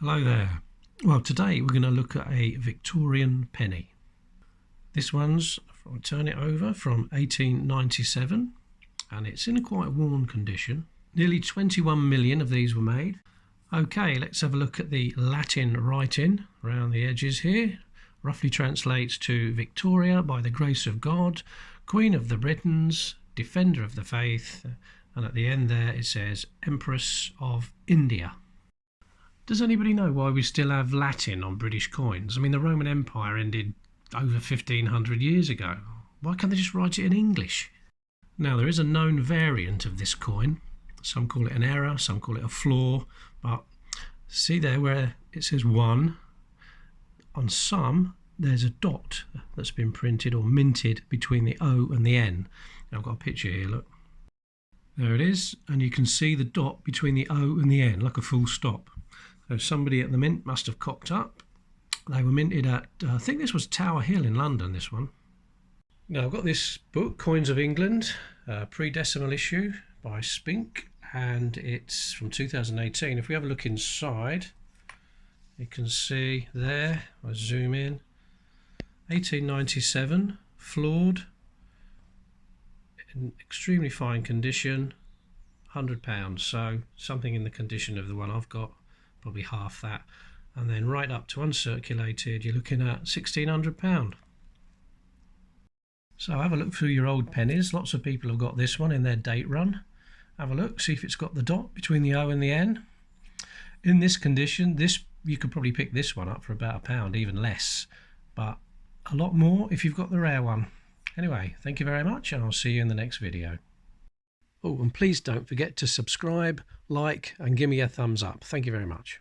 Hello there. Well, today we're going to look at a Victorian penny. This one's, if I turn it over, from 1897 and it's in a quite worn condition. Nearly 21 million of these were made. Okay, let's have a look at the Latin writing around the edges here. Roughly translates to Victoria, by the grace of God, Queen of the Britons, Defender of the Faith, and at the end there it says Empress of India. Does anybody know why we still have Latin on British coins? I mean, the Roman Empire ended over 1500 years ago. Why can't they just write it in English? Now, there is a known variant of this coin. Some call it an error, some call it a flaw, but see there where it says 1? On some, there's a dot that's been printed or minted between the O and the N. Now, I've got a picture here, look. There it is, and you can see the dot between the O and the N, like a full stop. So somebody at the mint must have cocked up. They were minted at, I think this was Tower Hill in London, this one. Now I've got this book, Coins of England, pre-decimal issue by Spink, and it's from 2018. If we have a look inside, you can see there, I'll zoom in, 1897, flawed, in extremely fine condition, £100, so something in the condition of the one I've got. Probably half that, and then right up to uncirculated you're looking at £1,600. So have a look through your old pennies. Lots of people have got this one in their date run. Have a look, see if it's got the dot between the O and the N. In this condition, you could probably pick this one up for about £1, even less, but a lot more if you've got the rare one. Anyway, thank you very much, and I'll see you in the next video. Oh, and please don't forget to subscribe, like, and give me a thumbs up. Thank you very much.